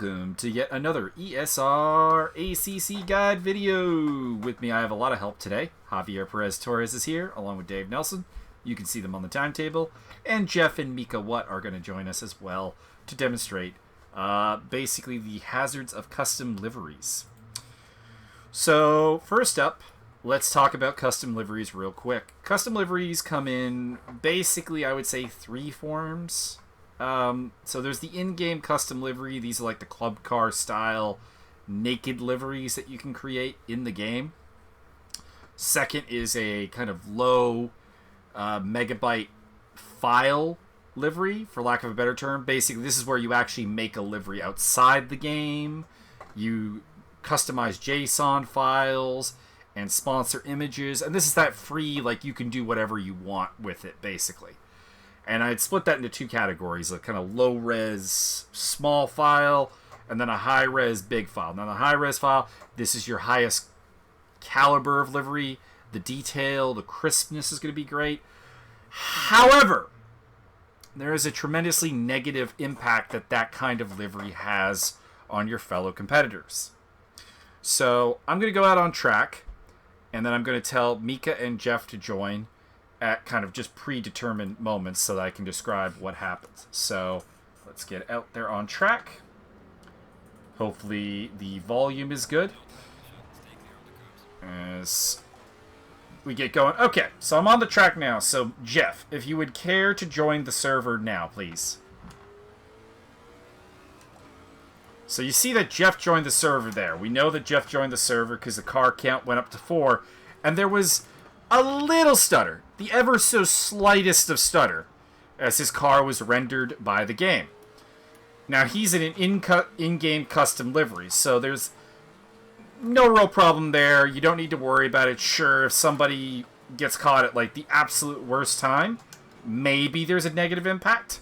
welcome to yet another ESR ACC guide video. With me, I have a lot of help today. Javier Perez Torres is here, along with Dave Nelson. You can see them on the timetable. And Jeff and Mika Watt are going to join us as well to demonstrate basically the hazards of custom liveries. So, first up, let's talk about custom liveries real quick. Custom liveries come in basically, I would say, three forms. So there's the in-game custom livery. These are like the club car style naked liveries that you can create in the game. Second is a kind of low megabyte file livery, for lack of a better term. Basically, this is where you actually make a livery outside the game. You customize JSON files and sponsor images. And this is that free, like, you can do whatever you want with it, basically. And I'd split that into two categories, a kind of low-res small file, and then a high-res big file. Now, the high-res file, this is your highest caliber of livery. The detail, the crispness is going to be great. However, there is a tremendously negative impact that kind of livery has on your fellow competitors. So I'm going to go out on track, and then I'm going to tell Mika and Jeff to join at kind of just predetermined moments so that I can describe what happens. So let's get out there on track. Hopefully the volume is good as we get going. Okay, so I'm on the track now. So Jeff, if you would care to join the server now, please. So you see that Jeff joined the server there. We know that Jeff joined the server because the car count went up to 4, and there was a little stutter, the ever so slightest of stutter, as his car was rendered by the game. Now, he's in an in-game custom livery, so there's no real problem there. You don't need to worry about it. Sure, if somebody gets caught at, like, the absolute worst time, maybe there's a negative impact.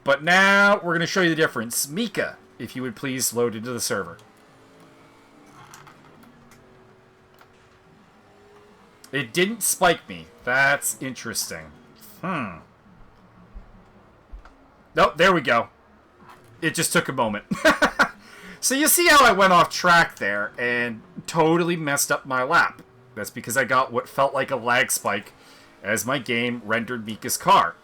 But now, we're going to show you the difference. Mika, if you would please load into the server. It didn't spike me. That's interesting. Nope, there we go. It just took a moment. So you see how I went off track there and totally messed up my lap. That's because I got what felt like a lag spike as my game rendered Mika's car.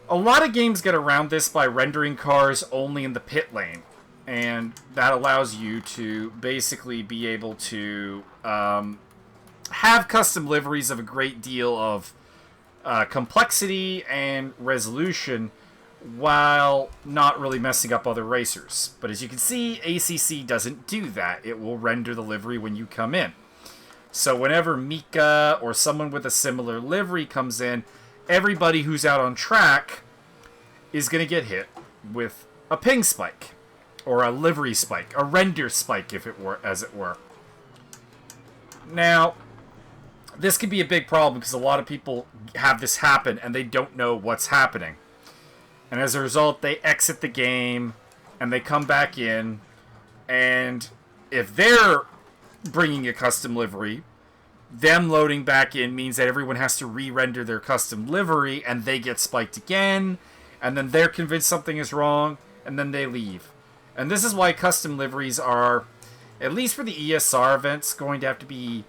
A lot of games get around this by rendering cars only in the pit lane. And that allows you to basically be able to have custom liveries of a great deal of complexity and resolution while not really messing up other racers. But as you can see, ACC doesn't do that. It will render the livery when you come in. So whenever Mika or someone with a similar livery comes in, everybody who's out on track is going to get hit with a ping spike, or a livery spike, a render spike, if it were, as it were. Now, this can be a big problem because a lot of people have this happen and they don't know what's happening. And as a result, they exit the game and they come back in. And if they're bringing a custom livery, them loading back in means that everyone has to re-render their custom livery and they get spiked again. And then they're convinced something is wrong and then they leave. And this is why custom liveries are, at least for the ESR events, going to have to be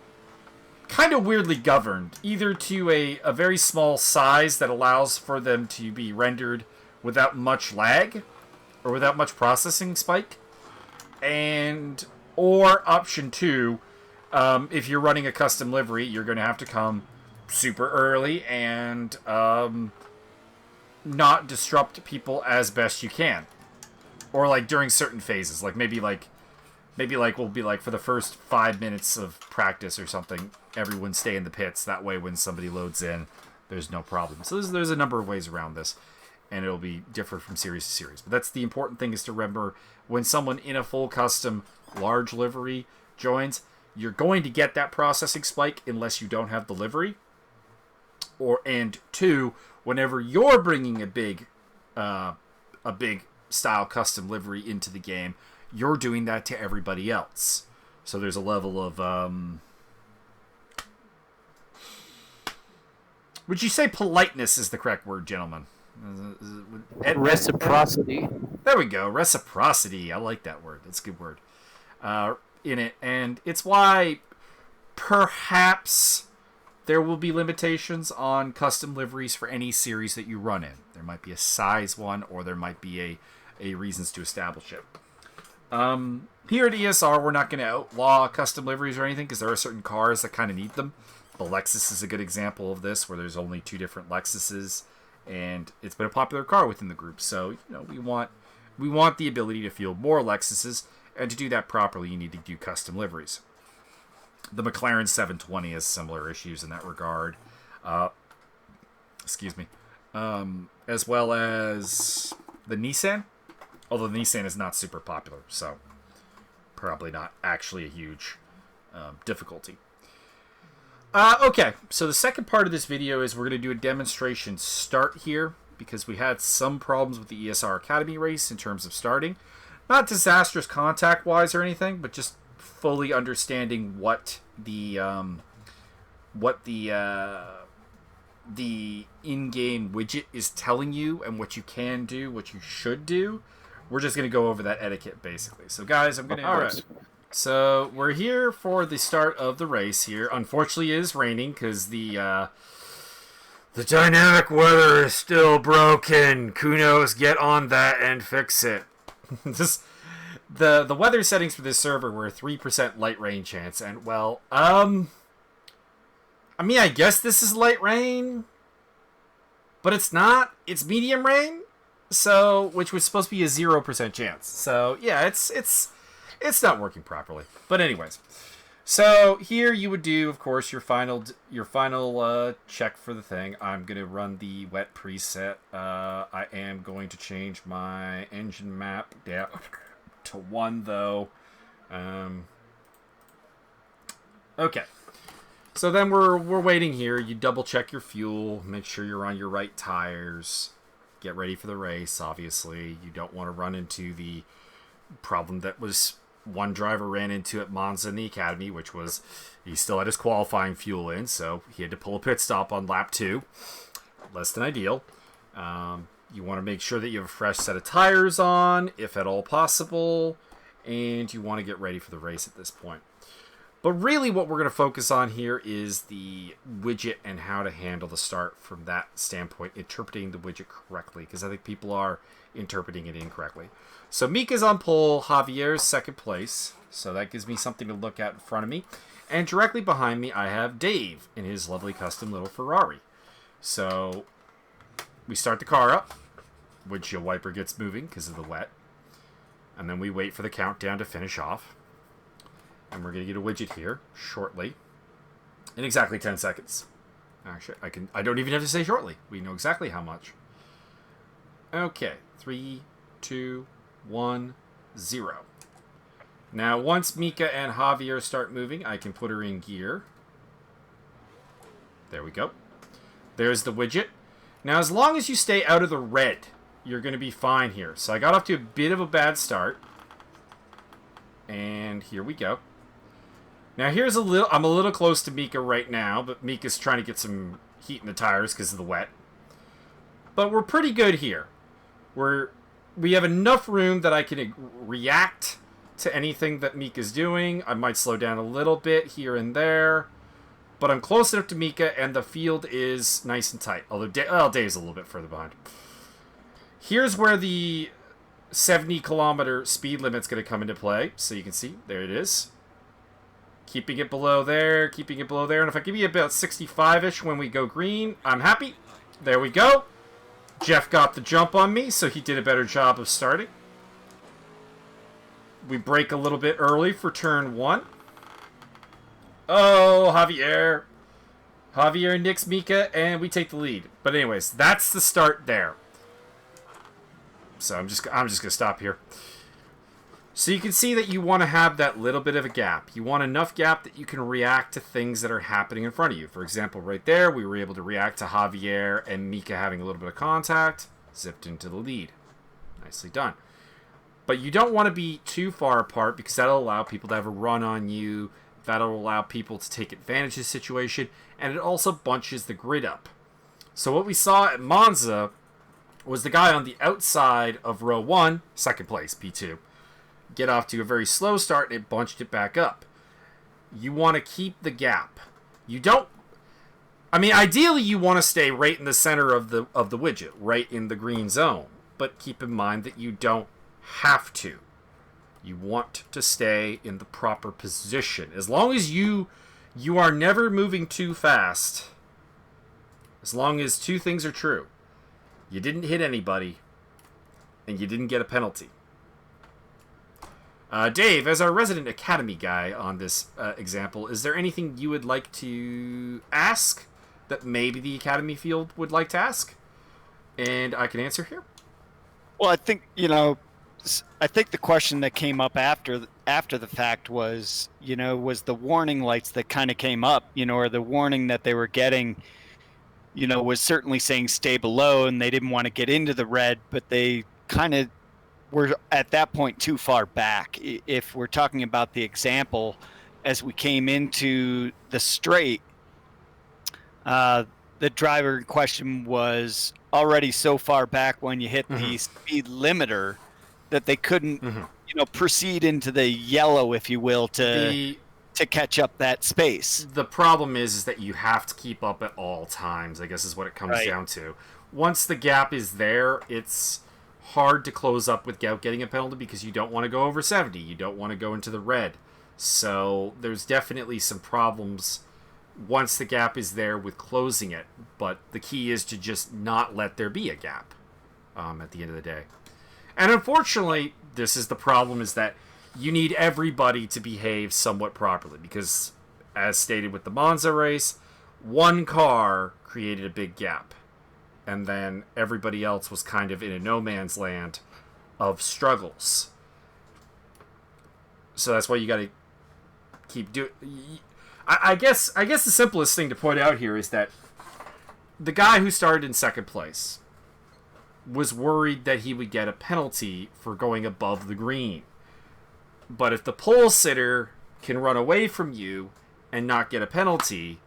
kind of weirdly governed, either to a very small size that allows for them to be rendered without much lag or without much processing spike, and or option 2, if you're running a custom livery, you're going to have to come super early and not disrupt people as best you can, or like during certain phases, like maybe we'll be like for the first 5 minutes of practice or something, everyone stay in the pits. That way when somebody loads in, there's no problem. So there's a number of ways around this, and it'll be different from series to series. But that's the important thing, is to remember when someone in a full custom large livery joins, you're going to get that processing spike unless you don't have the livery. And 2, whenever you're bringing a big style custom livery into the game, you're doing that to everybody else. So there's a level of, would you say politeness is the correct word, gentlemen? Reciprocity. There we go. Reciprocity. I like that word. That's a good word. In it. And it's why perhaps there will be limitations on custom liveries for any series that you run in. There might be a size one, or there might be a reasons to establish it. Here at ESR, we're not going to outlaw custom liveries or anything because there are certain cars that kind of need them. The Lexus is a good example of this, where there's only 2 different Lexuses, and it's been a popular car within the group. So we want the ability to field more Lexuses, and to do that properly, you need to do custom liveries. The McLaren 720 has similar issues in that regard. Excuse me. As well as the Nissan. Although the Nissan is not super popular, so probably not actually a huge difficulty. Okay, so the second part of this video is we're going to do a demonstration start here, because we had some problems with the ESR Academy race in terms of starting. Not disastrous contact-wise or anything, but just fully understanding what the in-game widget is telling you and what you can do, what you should do. We're just going to go over that etiquette, basically. So, guys, I'm going to... Alright. So, we're here for the start of the race here. Unfortunately, it is raining because the dynamic weather is still broken. Kunos, get on that and fix it. The weather settings for this server were 3% light rain chance, and, well, I mean, I guess this is light rain, but it's not. It's medium rain, so, which was supposed to be a 0% chance. So, yeah, it's not working properly. But anyways, so here you would do, of course, your final check for the thing. I'm going to run the wet preset. I am going to change my engine map down to 1, though. Okay. So then we're waiting here. You double check your fuel, make sure you're on your right tires, get ready for the race. Obviously, you don't want to run into the problem that was one driver ran into at Monza in the Academy, which was he still had his qualifying fuel in, so he had to pull a pit stop on lap 2. Less than ideal. You want to make sure that you have a fresh set of tires on, if at all possible, and you want to get ready for the race at this point. But really what we're going to focus on here is the widget and how to handle the start from that standpoint, interpreting the widget correctly, because I think people are interpreting it incorrectly. So Mika's on pole, Javier's second place, so that gives me something to look at in front of me. And directly behind me I have Dave in his lovely custom little Ferrari. So we start the car up, windshield wiper gets moving because of the wet, and then we wait for the countdown to finish off. And we're going to get a widget here shortly, in exactly 10 seconds. Actually, I don't even have to say shortly. We know exactly how much. Okay, 3, 2, 1, 0. Now, once Mika and Javier start moving, I can put her in gear. There we go. There's the widget. Now, as long as you stay out of the red, you're going to be fine here. So I got off to a bit of a bad start. And here we go. Now here's I'm a little close to Mika right now, but Mika's trying to get some heat in the tires because of the wet. But we're pretty good here. We have enough room that I can react to anything that Mika's doing. I might slow down a little bit here and there. But I'm close enough to Mika, and the field is nice and tight. Although Dave's a little bit further behind. Here's where the 70-kilometer speed limit's going to come into play. So you can see, there it is. Keeping it below there, keeping it below there. And if I give you about 65-ish when we go green, I'm happy. There we go. Jeff got the jump on me, so he did a better job of starting. We brake a little bit early for turn 1. Oh, Javier. Javier nicks Mika, and we take the lead. But anyways, that's the start there. So I'm just going to stop here. So you can see that you want to have that little bit of a gap. You want enough gap that you can react to things that are happening in front of you. For example, right there, we were able to react to Javier and Mika having a little bit of contact. Zipped into the lead. Nicely done. But you don't want to be too far apart because that'll allow people to have a run on you. That'll allow people to take advantage of the situation. And it also bunches the grid up. So what we saw at Monza was the guy on the outside of row 1, second place, P2, get off to a very slow start and it bunched it back up. You want to keep the gap. You don't... I mean, ideally you want to stay right in the center of the widget, right in the green zone. But keep in mind that you don't have to. You want to stay in the proper position. As long as you are never moving too fast, as long as two things are true. You didn't hit anybody, and you didn't get a penalty. Dave, as our resident Academy guy on this example, is there anything you would like to ask that maybe the Academy field would like to ask? And I can answer here. Well, I think, I think the question that came up after the fact was, was the warning lights that kind of came up, or the warning that they were getting, was certainly saying stay below, and they didn't want to get into the red, but they kind of were at that point too far back. If we're talking about the example, as we came into the straight, the driver in question was already so far back when you hit the speed limiter that they couldn't, proceed into the yellow, if you will, to catch up that space. The problem is that you have to keep up at all times, I guess is what it comes down to. Once the gap is there, it's hard to close up without getting a penalty because you don't want to go over 70. You don't want to go into the red. So there's definitely some problems once the gap is there with closing it. But the key is to just not let there be a gap at the end of the day. And unfortunately, this is the problem, is that you need everybody to behave somewhat properly because, as stated with the Monza race, one car created a big gap. And then everybody else was kind of in a no man's land of struggles. So that's why you got to keep doing... I guess the simplest thing to point out here is that the guy who started in second place was worried that he would get a penalty for going above the green. But if the pole sitter can run away from you and not get a penalty,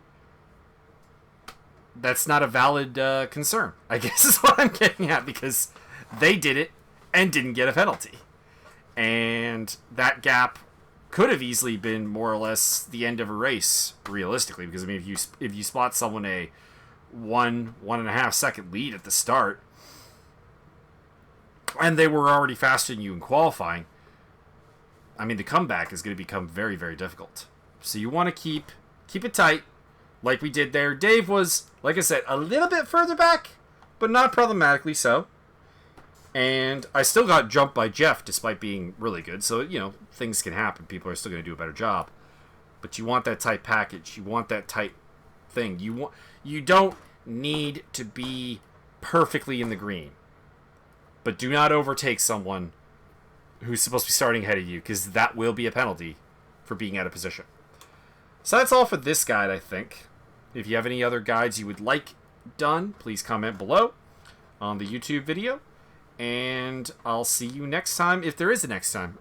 that's not a valid concern, I guess is what I'm getting at, because they did it and didn't get a penalty. And that gap could have easily been more or less the end of a race, realistically, because I mean, if you spot someone a 1.5 second lead at the start, and they were already faster than you in qualifying, I mean, the comeback is going to become very, very difficult. So you want to keep it tight, like we did there. Dave was, like I said, a little bit further back, but not problematically so. And I still got jumped by Jeff, despite being really good. So, things can happen. People are still going to do a better job. But you want that tight package. You want that tight thing. You don't need to be perfectly in the green. But do not overtake someone who's supposed to be starting ahead of you, because that will be a penalty for being out of position. So that's all for this guide, I think. If you have any other guides you would like done, please comment below on the YouTube video. And I'll see you next time, if there is a next time.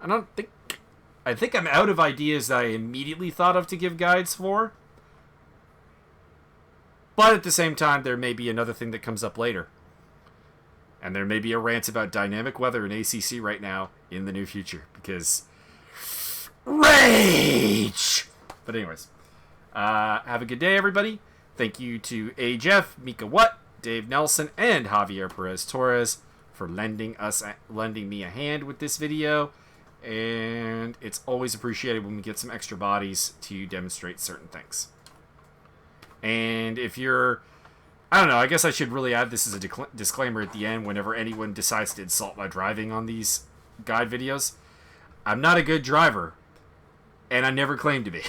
I think I'm out of ideas that I immediately thought of to give guides for. But at the same time, there may be another thing that comes up later. And there may be a rant about dynamic weather in ACC right now in the near future. Because... rage! But anyways. Have a good day, everybody. Thank you to A. Jeff, Mika Watt, Dave Nelson, and Javier Perez Torres for lending me a hand with this video. And it's always appreciated when we get some extra bodies to demonstrate certain things. And if you're... I don't know, I guess I should really add this as a disclaimer at the end whenever anyone decides to insult my driving on these guide videos. I'm not a good driver, and I never claimed to be.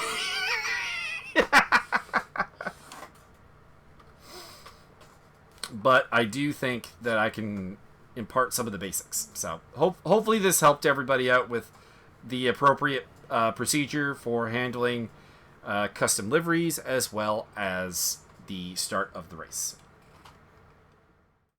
But I do think that I can impart some of the basics. So hopefully this helped everybody out with the appropriate procedure for handling custom liveries as well as the start of the race.